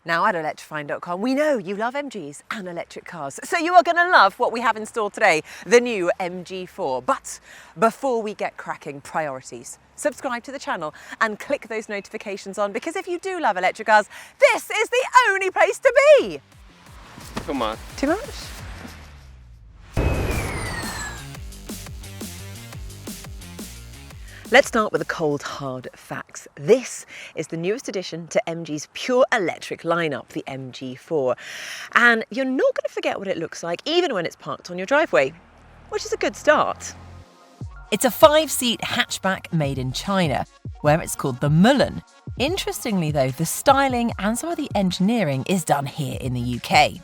Now at electrifying.com, we know you love MGs and electric cars, so you are going to love what we have in store today, the new MG4. But before we get cracking, priorities. Subscribe to the channel and click those notifications on, because if you do love electric cars, this is the only place to be. Too much. Too much? Let's start with the cold, hard facts. This is the newest addition to MG's pure electric lineup, the MG4. And you're not going to forget what it looks like, even when it's parked on your driveway, which is a good start. It's a 5-seat hatchback made in China, where it's called the Mulan. Interestingly though, the styling and some of the engineering is done here in the UK.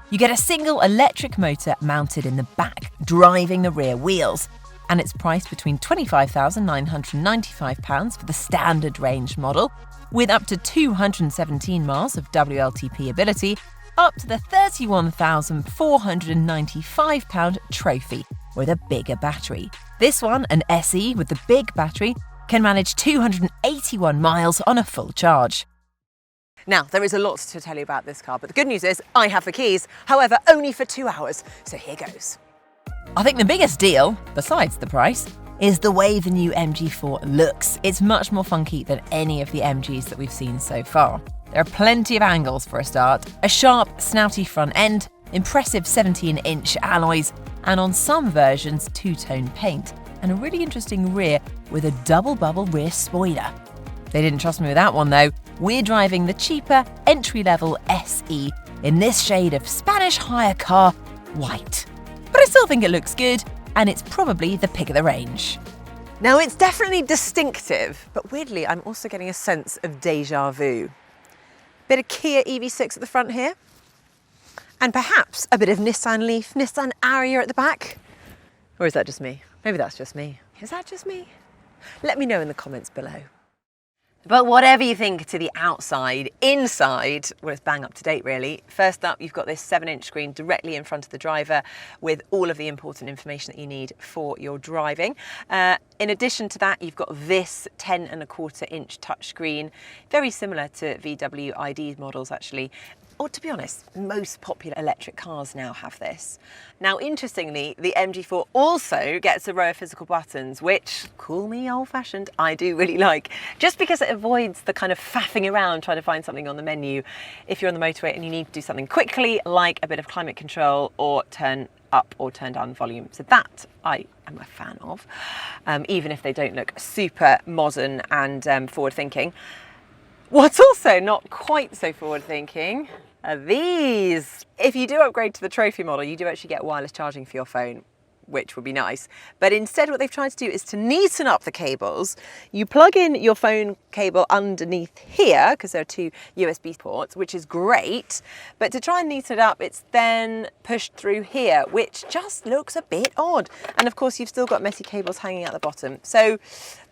You get a single electric motor mounted in the back, driving the rear wheels. And it's priced between £25,995 for the standard range model, with up to 217 miles of WLTP ability, up to the £31,495 trophy with a bigger battery. This one, an SE with the big battery, can manage 281 miles on a full charge. Now, there is a lot to tell you about this car, but the good news is I have the keys, however, only for 2 hours, so here goes. I think the biggest deal, besides the price, is the way the new MG4 looks. It's much more funky than any of the MGs that we've seen so far. There are plenty of angles for a start, a sharp, snouty front end, impressive 17-inch alloys, and on some versions, two-tone paint, and a really interesting rear with a double-bubble rear spoiler. They didn't trust me with that one though. We're driving the cheaper, entry-level SE in this shade of Spanish hire car white. But I still think it looks good, and it's probably the pick of the range. Now, it's definitely distinctive, but weirdly, I'm also getting a sense of déjà vu. Bit of Kia EV6 at the front here, and perhaps a bit of Nissan Leaf, Nissan Ariya at the back. Or is that just me? Maybe that's just me. Is that just me? Let me know in the comments below. But whatever you think to the outside, inside, well, it's bang up to date really. First up, you've got this 7-inch screen directly in front of the driver with all of the important information that you need for your driving. In addition to that, you've got this 10.25-inch touchscreen, very similar to VW ID models actually. Or to be honest, most popular electric cars now have this. Now, interestingly, the MG4 also gets a row of physical buttons, which, call me old-fashioned, I do really like, just because it avoids the kind of faffing around trying to find something on the menu if you're on the motorway and you need to do something quickly, like a bit of climate control or turn up or turn down volume. So that I am a fan of, even if they don't look super modern and forward-thinking. What's also not quite so forward-thinking are these. If you do upgrade to the trophy model, you do actually get wireless charging for your phone, which would be nice. But instead what they've tried to do is to neaten up the cables. You plug in your phone cable underneath here, because there are 2 USB ports, which is great. But to try and neaten it up, it's then pushed through here, which just looks a bit odd. And of course, you've still got messy cables hanging out the bottom. So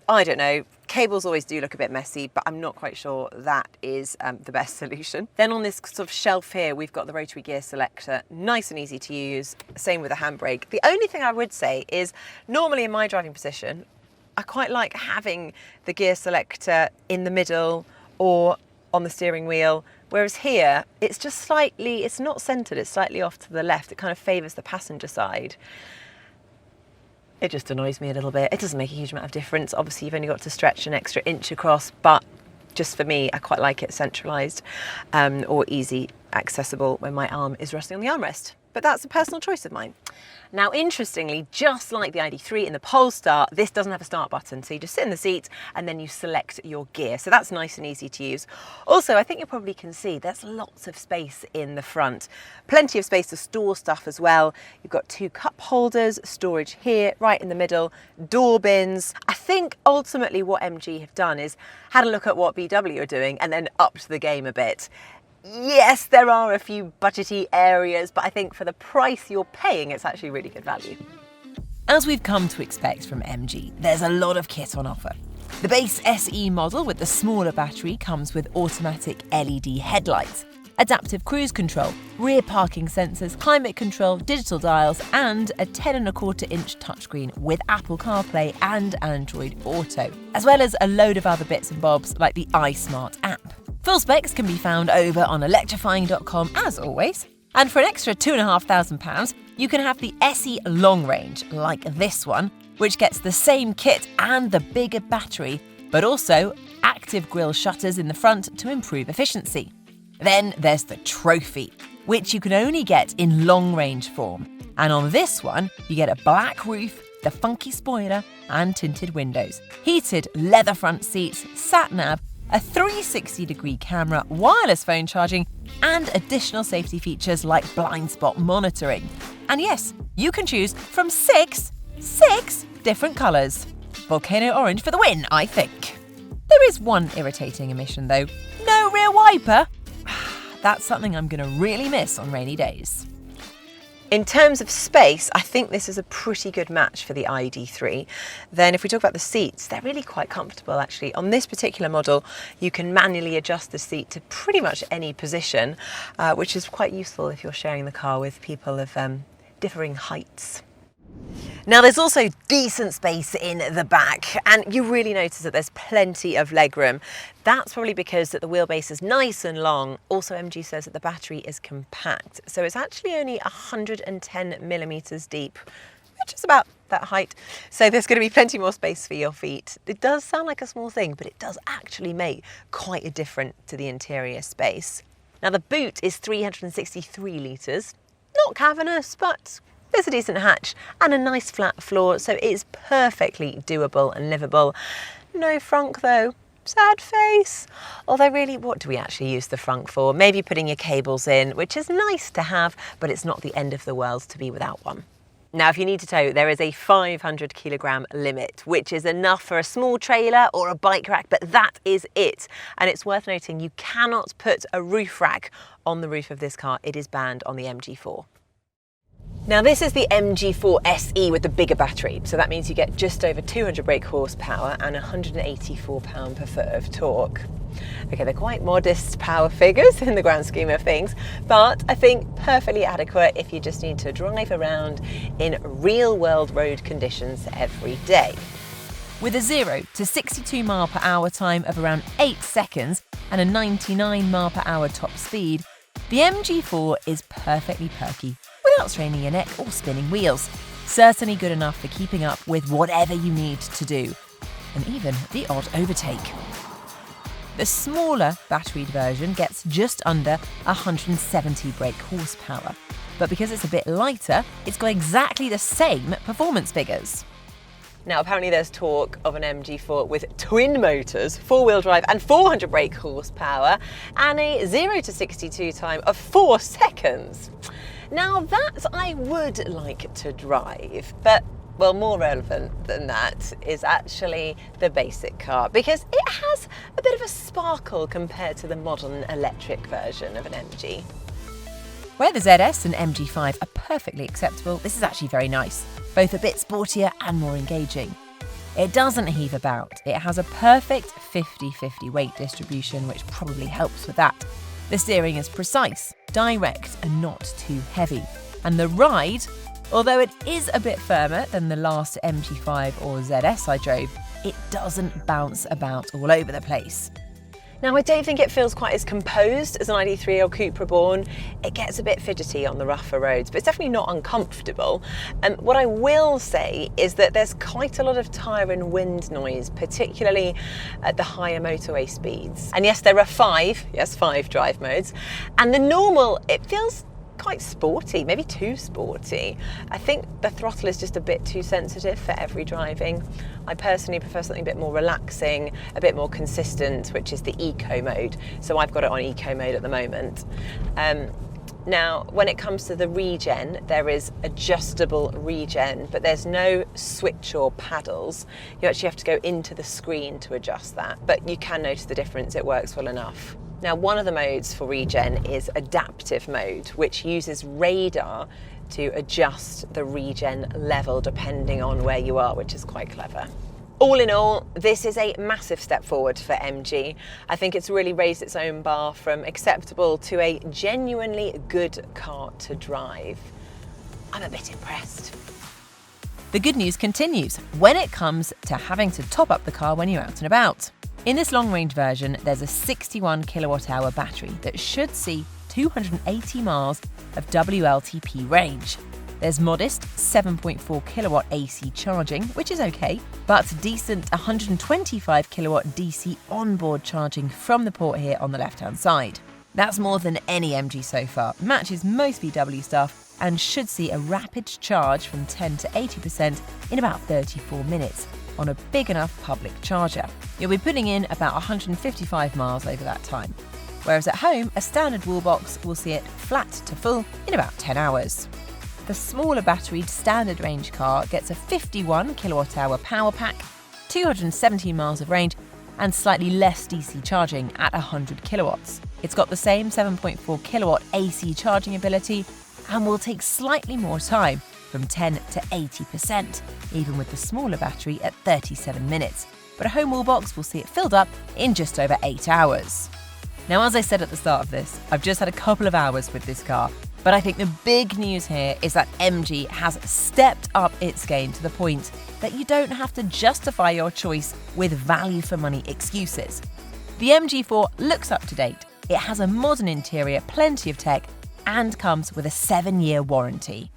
I don't know, cables always do look a bit messy, but I'm not quite sure that is the best solution. Then on this sort of shelf here, we've got the rotary gear selector, nice and easy to use, same with the handbrake. The only thing I would say is, normally in my driving position, I quite like having the gear selector in the middle or on the steering wheel, whereas here, it's just slightly, it's not centered, it's slightly off to the left. It kind of favors the passenger side. It just annoys me a little bit. It doesn't make a huge amount of difference. Obviously, you've only got to stretch an extra inch across, but just for me, I quite like it centralised or easy accessible when my arm is resting on the armrest. But that's a personal choice of mine. Now, interestingly, just like the ID3 in the Polestar, this doesn't have a start button. So you just sit in the seat and then you select your gear. So that's nice and easy to use. Also, I think you probably can see there's lots of space in the front. Plenty of space to store stuff as well. You've got 2 cup holders, storage here, right in the middle, door bins. I think ultimately what MG have done is had a look at what VW are doing and then upped the game a bit. Yes, there are a few budgety areas, but I think for the price you're paying, it's actually really good value. As we've come to expect from MG, there's a lot of kit on offer. The base SE model with the smaller battery comes with automatic LED headlights, adaptive cruise control, rear parking sensors, climate control, digital dials, and a 10.25-inch touchscreen with Apple CarPlay and Android Auto, as well as a load of other bits and bobs like the iSmart app. Full specs can be found over on electrifying.com as always. And for an extra £2,500, you can have the SE Long Range, like this one, which gets the same kit and the bigger battery, but also active grille shutters in the front to improve efficiency. Then there's the Trophy, which you can only get in long range form. And on this one, you get a black roof, the funky spoiler, and tinted windows, heated leather front seats, sat-nav, a 360-degree camera, wireless phone charging, and additional safety features like blind spot monitoring. And yes, you can choose from six different colours. Volcano orange for the win, I think. There is one irritating omission though. No rear wiper. That's something I'm going to really miss on rainy days. In terms of space, I think this is a pretty good match for the ID3. Then if we talk about the seats, they're really quite comfortable actually. On this particular model, you can manually adjust the seat to pretty much any position, which is quite useful if you're sharing the car with people of differing heights. Now there's also decent space in the back, and you really notice that there's plenty of legroom. That's probably because that the wheelbase is nice and long. Also, MG says that the battery is compact, so it's actually only 110 millimeters deep, which is about that height. So there's going to be plenty more space for your feet. It does sound like a small thing, but it does actually make quite a difference to the interior space. Now the boot is 363 litres, not cavernous, but there's a decent hatch and a nice flat floor, so it's perfectly doable and livable. No frunk though. Sad face. Although really, what do we actually use the frunk for? Maybe putting your cables in, which is nice to have, but it's not the end of the world to be without one. Now, if you need to tow, there is a 500 kilogram limit, which is enough for a small trailer or a bike rack, but that is it. And it's worth noting you cannot put a roof rack on the roof of this car. It is banned on the MG4. Now this is the MG4 SE with the bigger battery, so that means you get just over 200 brake horsepower and 184 pound per foot of torque. Okay, they're quite modest power figures in the grand scheme of things, but I think perfectly adequate if you just need to drive around in real world road conditions every day. With a 0 to 62 mile per hour time of around 8 seconds and a 99 mile per hour top speed, the MG4 is perfectly perky, without straining your neck or spinning wheels. Certainly good enough for keeping up with whatever you need to do, and even the odd overtake. The smaller batteried version gets just under 170 brake horsepower, but because it's a bit lighter, it's got exactly the same performance figures. Now apparently there's talk of an MG4 with twin motors, 4-wheel drive and 400 brake horsepower, and a 0 to 62 time of 4 seconds. Now that I would like to drive, but well, more relevant than that is actually the basic car, because it has a bit of a sparkle compared to the modern electric version of an MG. Where the ZS and MG5 are perfectly acceptable, this is actually very nice, both a bit sportier and more engaging. It doesn't heave about. It has a perfect 50-50 weight distribution, which probably helps with that. The steering is precise, direct and not too heavy. And the ride, although it is a bit firmer than the last MG5 or ZS I drove, it doesn't bounce about all over the place. Now I don't think it feels quite as composed as an ID3 or Cupra Born. It gets a bit fidgety on the rougher roads, but it's definitely not uncomfortable. And what I will say is that there's quite a lot of tyre and wind noise, particularly at the higher motorway speeds. And yes, there are five drive modes. And the normal, it feels quite sporty, maybe too sporty. I think the throttle is just a bit too sensitive for every driving. I personally prefer something a bit more relaxing, a bit more consistent, which is the eco mode. So I've got it on eco mode at the moment. Now, when it comes to the regen, there is adjustable regen, but there's no switch or paddles. You actually have to go into the screen to adjust that, but you can notice the difference. It works well enough. Now, one of the modes for regen is adaptive mode, which uses radar to adjust the regen level depending on where you are, which is quite clever. All in all, this is a massive step forward for MG. I think it's really raised its own bar from acceptable to a genuinely good car to drive. I'm a bit impressed. The good news continues when it comes to having to top up the car when you're out and about. In this long-range version, there's a 61 kilowatt-hour battery that should see 280 miles of WLTP range. There's modest 7.4 kilowatt AC charging, which is okay, but decent 125 kilowatt DC onboard charging from the port here on the left-hand side. That's more than any MG so far, matches most VW stuff, and should see a rapid charge from 10 to 80% in about 34 minutes on a big enough public charger. You'll be putting in about 155 miles over that time, whereas at home, a standard wall box will see it flat to full in about 10 hours. The smaller batteried standard range car gets a 51 kilowatt-hour power pack, 217 miles of range, and slightly less DC charging at 100 kilowatts. It's got the same 7.4 kilowatt AC charging ability and will take slightly more time, from 10 to 80%, even with the smaller battery at 37 minutes. But a home wall box will see it filled up in just over 8 hours. Now, as I said at the start of this, I've just had a couple of hours with this car, but I think the big news here is that MG has stepped up its game to the point that you don't have to justify your choice with value for money excuses. The MG4 looks up to date, it has a modern interior, plenty of tech, and comes with a 7-year warranty.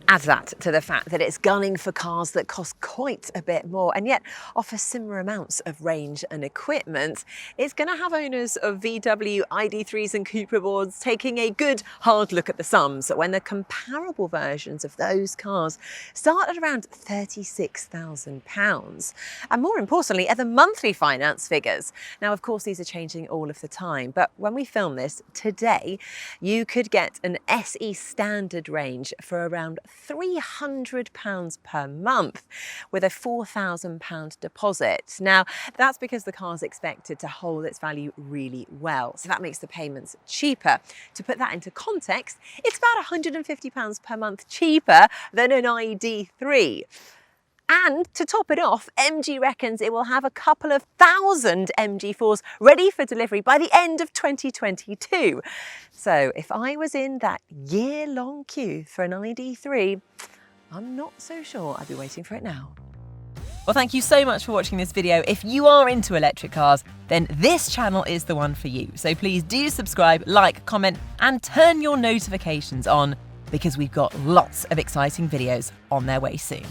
Add that to the fact that it's gunning for cars that cost quite a bit more and yet offer similar amounts of range and equipment. It's going to have owners of VW ID3s and Cupra boards taking a good hard look at the sums when the comparable versions of those cars start at around £36,000. And more importantly, are the monthly finance figures. Now, of course, these are changing all of the time, but when we film this today, you could get an SE standard range for around £300 per month with a £4,000 deposit. Now, that's because the car's expected to hold its value really well, so that makes the payments cheaper. To put that into context, it's about £150 per month cheaper than an ID3. And to top it off, MG reckons it will have a couple of thousand MG4s ready for delivery by the end of 2022. So if I was in that year-long queue for an ID3, I'm not so sure I'd be waiting for it now. Well, thank you so much for watching this video. If you are into electric cars, then this channel is the one for you. So please do subscribe, like, comment, and turn your notifications on, because we've got lots of exciting videos on their way soon.